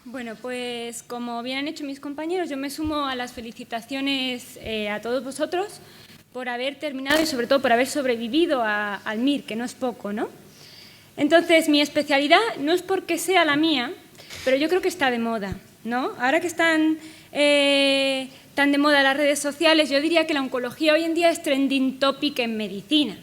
Bueno, pues como bien han hecho mis compañeros, yo me sumo a las felicitaciones a todos vosotros por haber terminado y sobre todo por haber sobrevivido al MIR, que no es poco, ¿no? Entonces, mi especialidad no es porque sea la mía, pero yo creo que está de moda, ¿no? Ahora que están tan de moda las redes sociales, yo diría que la oncología hoy en día es trending topic en medicina.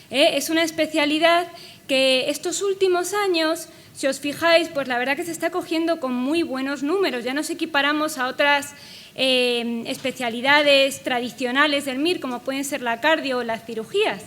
Es una especialidad que estos últimos años, si os fijáis, pues la verdad que se está cogiendo con muy buenos números. Ya nos equiparamos a otras especialidades tradicionales del MIR, como pueden ser la cardio o las cirugías.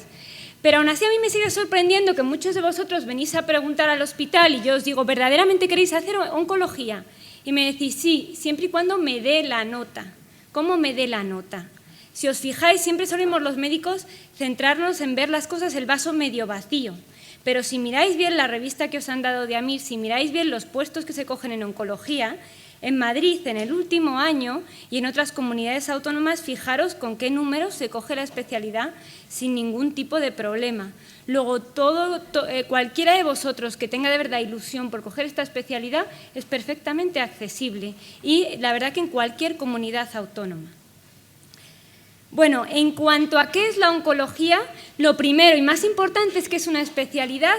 Pero aún así a mí me sigue sorprendiendo que muchos de vosotros venís a preguntar al hospital y yo os digo, ¿verdaderamente queréis hacer oncología? Y me decís, sí, siempre y cuando me dé la nota. ¿Cómo me dé la nota? Si os fijáis, siempre solemos los médicos centrarnos en ver las cosas el vaso medio vacío. Pero si miráis bien la revista que os han dado de AMIR, si miráis bien los puestos que se cogen en oncología, en Madrid, en el último año y en otras comunidades autónomas, fijaros con qué números se coge la especialidad sin ningún tipo de problema. Luego, cualquiera de vosotros que tenga de verdad ilusión por coger esta especialidad es perfectamente accesible y la verdad que en cualquier comunidad autónoma. Bueno, en cuanto a qué es la oncología, lo primero y más importante es que es una especialidad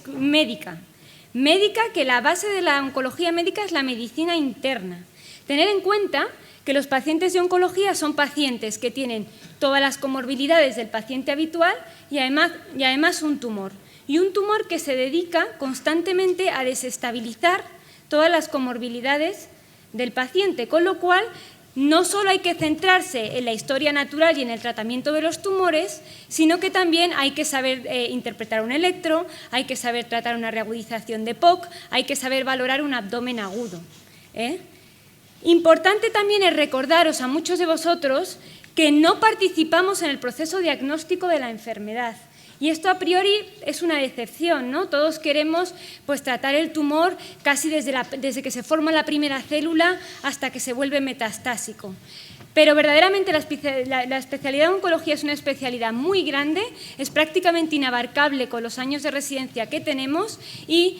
médica. Médica, que la base de la oncología médica es la medicina interna. Tener en cuenta que los pacientes de oncología son pacientes que tienen todas las comorbilidades del paciente habitual y además un tumor. Y un tumor que se dedica constantemente a desestabilizar todas las comorbilidades del paciente, con lo cual no solo hay que centrarse en la historia natural y en el tratamiento de los tumores, sino que también hay que saber interpretar un electro, hay que saber tratar una reagudización de POC, hay que saber valorar un abdomen agudo. Importante también es recordaros a muchos de vosotros que no participamos en el proceso diagnóstico de la enfermedad. Y esto a priori es una decepción, ¿no? Todos queremos pues, tratar el tumor casi desde que se forma la primera célula hasta que se vuelve metastásico. Pero verdaderamente la especialidad de oncología es una especialidad muy grande, es prácticamente inabarcable con los años de residencia que tenemos y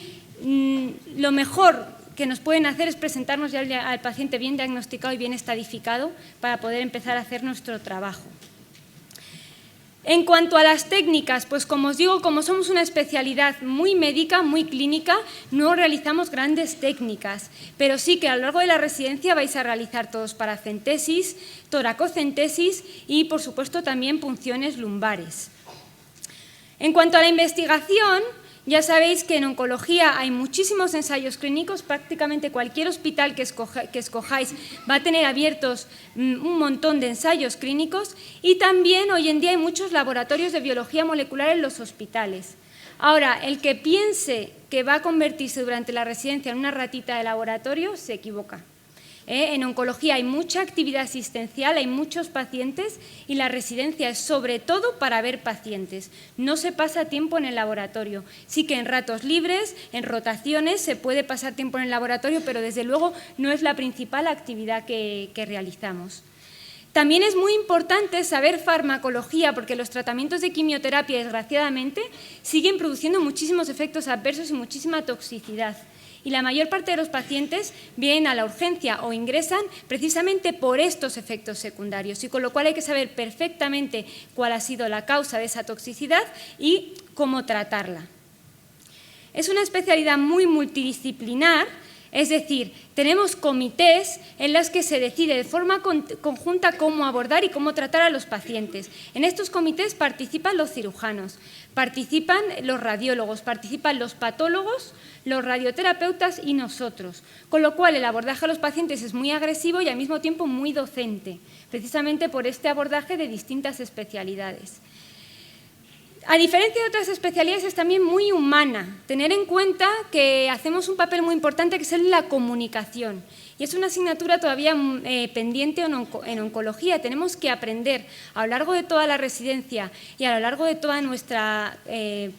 lo mejor que nos pueden hacer es presentarnos ya al paciente bien diagnosticado y bien estadificado para poder empezar a hacer nuestro trabajo. En cuanto a las técnicas, pues como os digo, como somos una especialidad muy médica, muy clínica, no realizamos grandes técnicas, pero sí que a lo largo de la residencia vais a realizar todos paracentesis, toracocentesis y, por supuesto, también punciones lumbares. En cuanto a la investigación, ya sabéis que en oncología hay muchísimos ensayos clínicos, prácticamente cualquier hospital que escojáis va a tener abiertos un montón de ensayos clínicos y también hoy en día hay muchos laboratorios de biología molecular en los hospitales. Ahora, el que piense que va a convertirse durante la residencia en una ratita de laboratorio se equivoca. En oncología hay mucha actividad asistencial, hay muchos pacientes y la residencia es sobre todo para ver pacientes. No se pasa tiempo en el laboratorio. Sí que en ratos libres, en rotaciones, se puede pasar tiempo en el laboratorio, pero desde luego no es la principal actividad que realizamos. También es muy importante saber farmacología porque los tratamientos de quimioterapia, desgraciadamente, siguen produciendo muchísimos efectos adversos y muchísima toxicidad. Y la mayor parte de los pacientes vienen a la urgencia o ingresan precisamente por estos efectos secundarios y con lo cual hay que saber perfectamente cuál ha sido la causa de esa toxicidad y cómo tratarla. Es una especialidad muy multidisciplinar, es decir, tenemos comités en los que se decide de forma conjunta cómo abordar y cómo tratar a los pacientes. En estos comités participan los cirujanos, participan los radiólogos, participan los patólogos, los radioterapeutas y nosotros, con lo cual el abordaje a los pacientes es muy agresivo y al mismo tiempo muy docente, precisamente por este abordaje de distintas especialidades. A diferencia de otras especialidades, es también muy humana. Tener en cuenta que hacemos un papel muy importante que es el de la comunicación. Y es una asignatura todavía pendiente en oncología. Tenemos que aprender a lo largo de toda la residencia y a lo largo de toda nuestra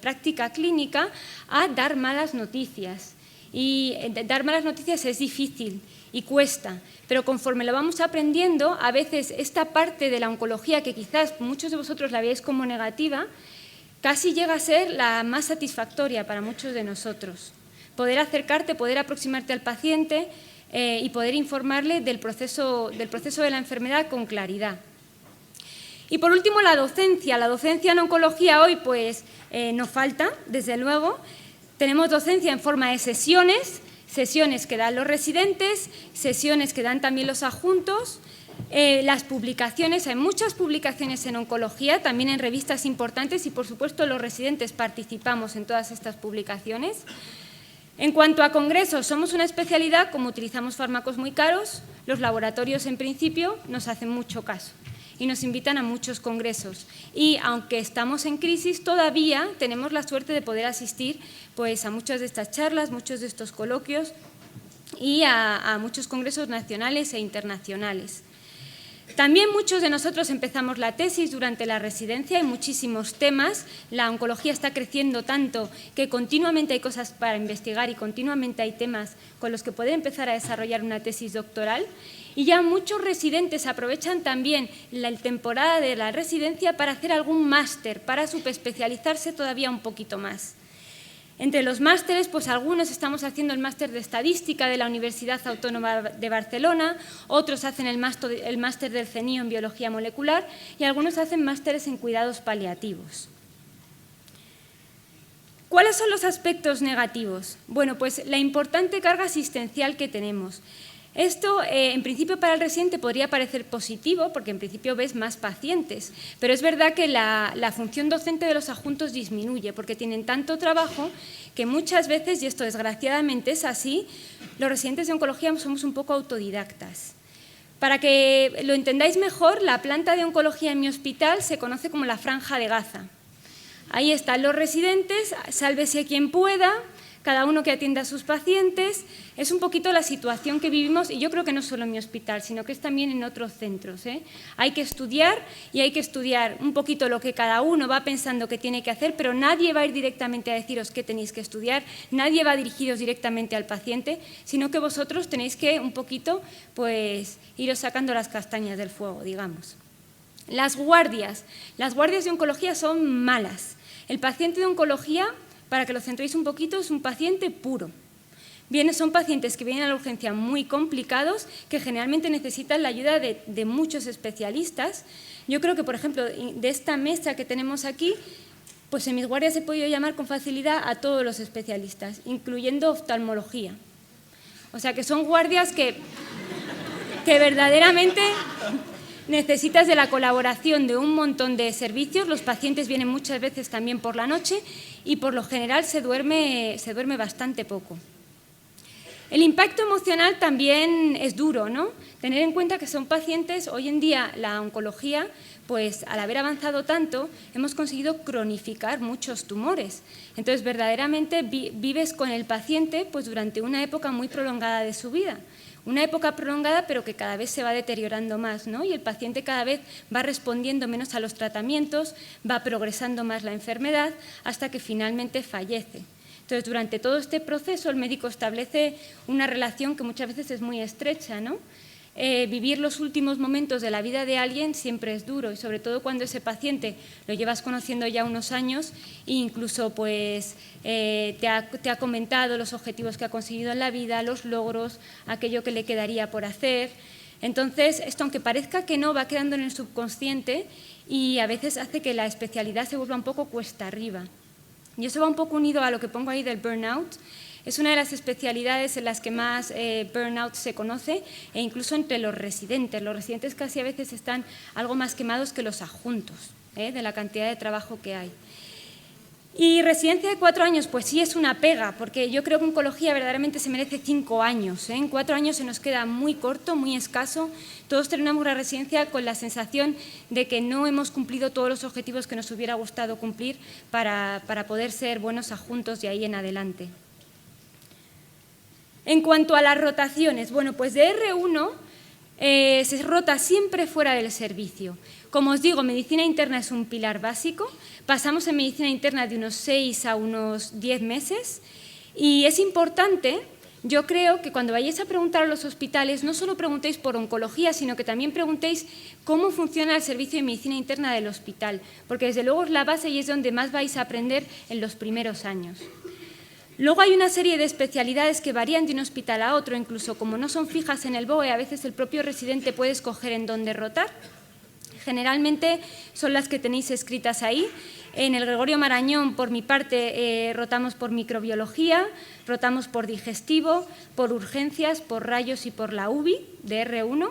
práctica clínica a dar malas noticias. Y dar malas noticias es difícil y cuesta, pero conforme lo vamos aprendiendo, a veces esta parte de la oncología que quizás muchos de vosotros la veáis como negativa, casi llega a ser la más satisfactoria para muchos de nosotros, poder acercarte, poder aproximarte al paciente y poder informarle del proceso de la enfermedad con claridad. Y por último, la docencia. La docencia en oncología hoy pues nos falta, desde luego. Tenemos docencia en forma de sesiones que dan los residentes, sesiones que dan también los adjuntos, las publicaciones, hay muchas publicaciones en oncología, también en revistas importantes y, por supuesto, los residentes participamos en todas estas publicaciones. En cuanto a congresos, somos una especialidad, como utilizamos fármacos muy caros, los laboratorios en principio nos hacen mucho caso y nos invitan a muchos congresos. Y aunque estamos en crisis, todavía tenemos la suerte de poder asistir pues, a muchas de estas charlas, muchos de estos coloquios y a muchos congresos nacionales e internacionales. También muchos de nosotros empezamos la tesis durante la residencia, hay muchísimos temas, la oncología está creciendo tanto que continuamente hay cosas para investigar y continuamente hay temas con los que poder empezar a desarrollar una tesis doctoral y ya muchos residentes aprovechan también la temporada de la residencia para hacer algún máster, para subespecializarse todavía un poquito más. Entre los másteres, pues algunos estamos haciendo el máster de Estadística de la Universidad Autónoma de Barcelona, otros hacen el máster del CENIO en Biología Molecular y algunos hacen másteres en Cuidados Paliativos. ¿Cuáles son los aspectos negativos? Bueno, pues la importante carga asistencial que tenemos. Esto, en principio, para el residente podría parecer positivo, porque en principio ves más pacientes, pero es verdad que la función docente de los adjuntos disminuye, porque tienen tanto trabajo que muchas veces, y esto desgraciadamente es así, los residentes de oncología somos un poco autodidactas. Para que lo entendáis mejor, la planta de oncología en mi hospital se conoce como la franja de Gaza. Ahí están los residentes, sálvese quien pueda, cada uno que atienda a sus pacientes. Es un poquito la situación que vivimos y yo creo que no solo en mi hospital, sino que es también en otros centros. Hay que estudiar y hay que estudiar un poquito lo que cada uno va pensando que tiene que hacer, pero nadie va a ir directamente a deciros qué tenéis que estudiar, nadie va a dirigiros directamente al paciente, sino que vosotros tenéis que un poquito pues, iros sacando las castañas del fuego, digamos. Las guardias de oncología son malas. El paciente de oncología, para que lo centréis un poquito, es un paciente puro. Son pacientes que vienen a la urgencia muy complicados, que generalmente necesitan la ayuda de muchos especialistas. Yo creo que, por ejemplo, de esta mesa que tenemos aquí, pues en mis guardias he podido llamar con facilidad a todos los especialistas, incluyendo oftalmología. O sea, que son guardias que verdaderamente necesitas de la colaboración de un montón de servicios. Los pacientes vienen muchas veces también por la noche y por lo general se duerme bastante poco. El impacto emocional también es duro, ¿no? Tener en cuenta que son pacientes, hoy en día la oncología, pues al haber avanzado tanto, hemos conseguido cronificar muchos tumores. Entonces, verdaderamente vives con el paciente pues, durante una época muy prolongada de su vida. Una época prolongada, pero que cada vez se va deteriorando más, ¿no? Y el paciente cada vez va respondiendo menos a los tratamientos, va progresando más la enfermedad hasta que finalmente fallece. Entonces, durante todo este proceso, el médico establece una relación que muchas veces es muy estrecha, ¿no? Vivir los últimos momentos de la vida de alguien siempre es duro y sobre todo cuando ese paciente lo llevas conociendo ya unos años e incluso pues, te ha comentado los objetivos que ha conseguido en la vida, los logros, aquello que le quedaría por hacer. Entonces, esto aunque parezca que no, va quedando en el subconsciente y a veces hace que la especialidad se vuelva un poco cuesta arriba. Y eso va un poco unido a lo que pongo ahí del burnout. Es una de las especialidades en las que más burnout se conoce e incluso entre los residentes. Los residentes casi a veces están algo más quemados que los adjuntos, de la cantidad de trabajo que hay. Y residencia de 4 años, pues sí es una pega, porque yo creo que oncología verdaderamente se merece 5 años. En 4 años se nos queda muy corto, muy escaso. Todos terminamos la residencia con la sensación de que no hemos cumplido todos los objetivos que nos hubiera gustado cumplir para poder ser buenos adjuntos de ahí en adelante. En cuanto a las rotaciones, bueno, pues de R1 se rota siempre fuera del servicio. Como os digo, medicina interna es un pilar básico. Pasamos en medicina interna de unos 6 a unos 10 meses y es importante, yo creo, que cuando vayáis a preguntar a los hospitales no solo preguntéis por oncología, sino que también preguntéis cómo funciona el servicio de medicina interna del hospital, porque desde luego es la base y es donde más vais a aprender en los primeros años. Luego hay una serie de especialidades que varían de un hospital a otro, incluso como no son fijas en el BOE, a veces el propio residente puede escoger en dónde rotar. Generalmente son las que tenéis escritas ahí. En el Gregorio Marañón, por mi parte, rotamos por microbiología, rotamos por digestivo, por urgencias, por rayos y por la UBI de R1.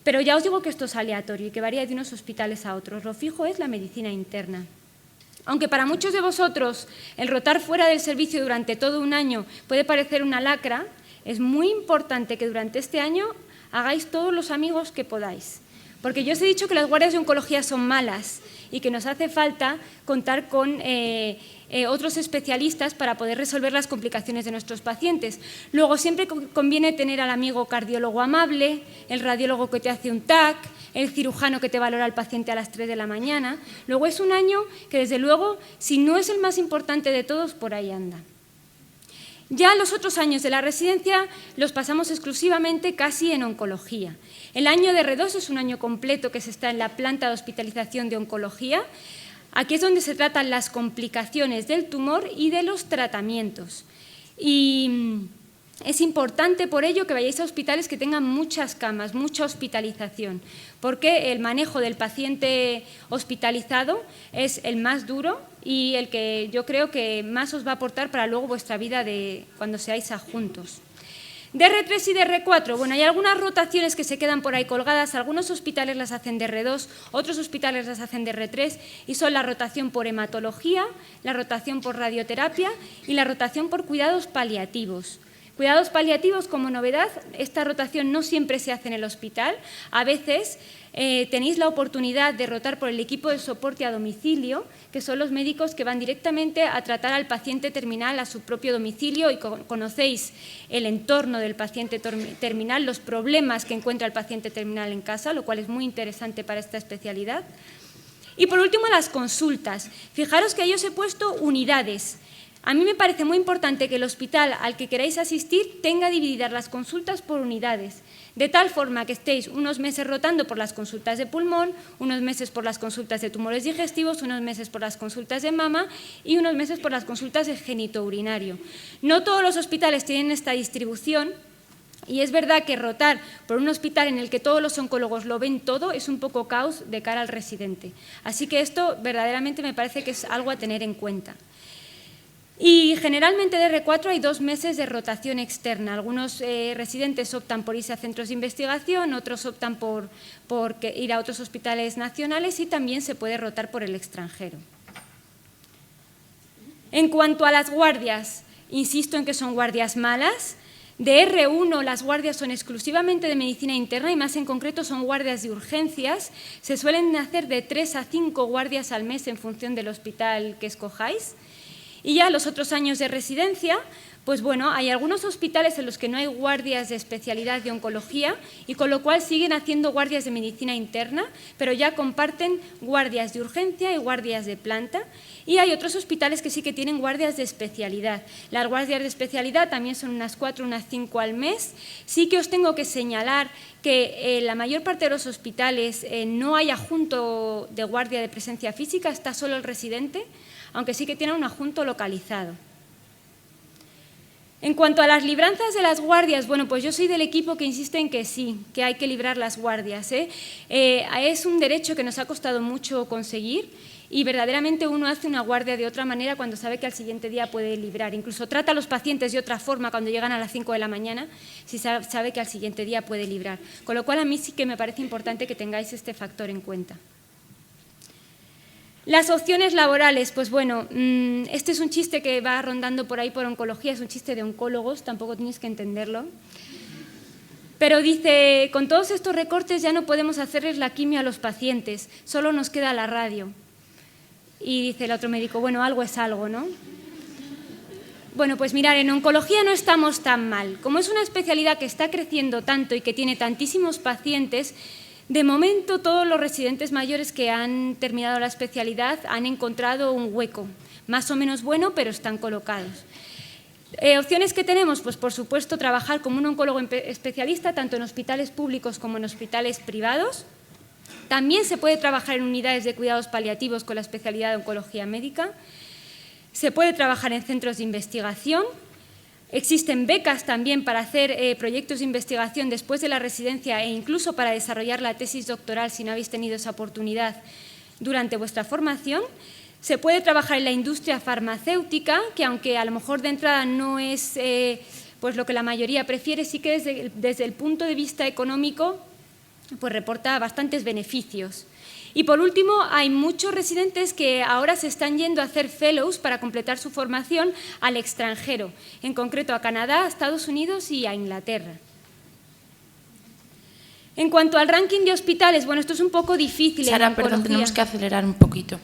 Pero ya os digo que esto es aleatorio y que varía de unos hospitales a otros. Lo fijo es la medicina interna. Aunque para muchos de vosotros el rotar fuera del servicio durante todo un año puede parecer una lacra, es muy importante que durante este año hagáis todos los amigos que podáis. Porque yo os he dicho que las guardias de oncología son malas y que nos hace falta contar con otros especialistas para poder resolver las complicaciones de nuestros pacientes. Luego, siempre conviene tener al amigo cardiólogo amable, el radiólogo que te hace un TAC, el cirujano que te valora al paciente a las 3 de la mañana. Luego es un año que, desde luego, si no es el más importante de todos, por ahí anda. Ya los otros años de la residencia los pasamos exclusivamente casi en oncología. El año de R2 es un año completo que se está en la planta de hospitalización de oncología. Aquí es donde se tratan las complicaciones del tumor y de los tratamientos. Y es importante por ello que vayáis a hospitales que tengan muchas camas, mucha hospitalización, porque el manejo del paciente hospitalizado es el más duro y el que yo creo que más os va a aportar para luego vuestra vida cuando seáis adjuntos. De R3 y de R4, bueno, hay algunas rotaciones que se quedan por ahí colgadas, algunos hospitales las hacen de R2, otros hospitales las hacen de R3 y son la rotación por hematología, la rotación por radioterapia y la rotación por cuidados paliativos. Cuidados paliativos, como novedad, esta rotación no siempre se hace en el hospital. A veces tenéis la oportunidad de rotar por el equipo de soporte a domicilio, que son los médicos que van directamente a tratar al paciente terminal a su propio domicilio y conocéis el entorno del paciente terminal, los problemas que encuentra el paciente terminal en casa, lo cual es muy interesante para esta especialidad. Y por último, las consultas. Fijaros que ahí os he puesto unidades. A mí me parece muy importante que el hospital al que queráis asistir tenga divididas las consultas por unidades, de tal forma que estéis unos meses rotando por las consultas de pulmón, unos meses por las consultas de tumores digestivos, unos meses por las consultas de mama y unos meses por las consultas de genitourinario. No todos los hospitales tienen esta distribución. Y es verdad que rotar por un hospital en el que todos los oncólogos lo ven todo es un poco caos de cara al residente. Así que esto verdaderamente me parece que es algo a tener en cuenta. Y generalmente de R4 hay 2 meses de rotación externa. Algunos residentes optan por irse a centros de investigación, otros optan por ir a otros hospitales nacionales y también se puede rotar por el extranjero. En cuanto a las guardias, insisto en que son guardias malas. De R1 las guardias son exclusivamente de medicina interna y más en concreto son guardias de urgencias. Se suelen hacer de 3 a 5 guardias al mes en función del hospital que escojáis. Y ya los otros años de residencia, pues bueno, hay algunos hospitales en los que no hay guardias de especialidad de oncología y con lo cual siguen haciendo guardias de medicina interna, pero ya comparten guardias de urgencia y guardias de planta. Y hay otros hospitales que sí que tienen guardias de especialidad. Las guardias de especialidad también son unas 4, unas 5 al mes. Sí que os tengo que señalar que en la mayor parte de los hospitales no hay adjunto de guardia de presencia física, está solo el residente, aunque sí que tiene un adjunto localizado. En cuanto a las libranzas de las guardias, bueno, pues yo soy del equipo que insiste en que sí, que hay que librar las guardias. Es un derecho que nos ha costado mucho conseguir y verdaderamente uno hace una guardia de otra manera cuando sabe que al siguiente día puede librar. Incluso trata a los pacientes de otra forma cuando llegan a las 5 de la mañana si sabe que al siguiente día puede librar. Con lo cual a mí sí que me parece importante que tengáis este factor en cuenta. Las opciones laborales, pues bueno, este es un chiste que va rondando por ahí por oncología, es un chiste de oncólogos, tampoco tenéis que entenderlo. Pero dice, con todos estos recortes ya no podemos hacerles la quimio a los pacientes, solo nos queda la radio. Y dice el otro médico, bueno, algo es algo, ¿no? Bueno, pues mirad, en oncología no estamos tan mal. Como es una especialidad que está creciendo tanto y que tiene tantísimos pacientes, de momento, todos los residentes mayores que han terminado la especialidad han encontrado un hueco, más o menos bueno, pero están colocados. ¿Opciones que tenemos? Pues, por supuesto, trabajar como un oncólogo especialista, tanto en hospitales públicos como en hospitales privados. También se puede trabajar en unidades de cuidados paliativos con la especialidad de oncología médica. Se puede trabajar en centros de investigación. Existen becas también para hacer proyectos de investigación después de la residencia e incluso para desarrollar la tesis doctoral si no habéis tenido esa oportunidad durante vuestra formación. Se puede trabajar en la industria farmacéutica, que aunque a lo mejor de entrada no es pues lo que la mayoría prefiere, sí que desde el punto de vista económico pues reporta bastantes beneficios. Y por último, hay muchos residentes que ahora se están yendo a hacer fellows para completar su formación al extranjero, en concreto a Canadá, a Estados Unidos y a Inglaterra. En cuanto al ranking de hospitales, bueno, esto es un poco difícil. Sara, perdón, tenemos que acelerar un poquito.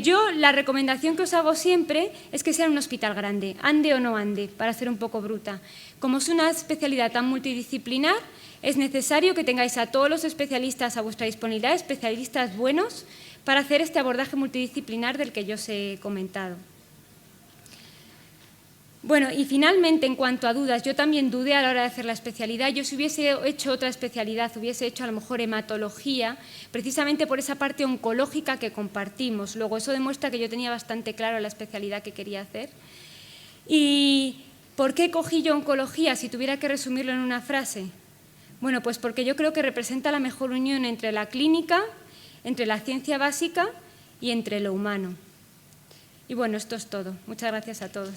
Yo la recomendación que os hago siempre es que sea un hospital grande, ande o no ande, para ser un poco bruta. Como es una especialidad tan multidisciplinar, es necesario que tengáis a todos los especialistas a vuestra disponibilidad, especialistas buenos, para hacer este abordaje multidisciplinar del que yo os he comentado. Bueno, y finalmente, en cuanto a dudas, yo también dudé a la hora de hacer la especialidad. Yo si hubiese hecho otra especialidad, hubiese hecho a lo mejor hematología, precisamente por esa parte oncológica que compartimos. Luego, eso demuestra que yo tenía bastante claro la especialidad que quería hacer. ¿Y por qué cogí yo oncología, si tuviera que resumirlo en una frase? Bueno, pues porque yo creo que representa la mejor unión entre la clínica, entre la ciencia básica y entre lo humano. Y bueno, esto es todo. Muchas gracias a todos.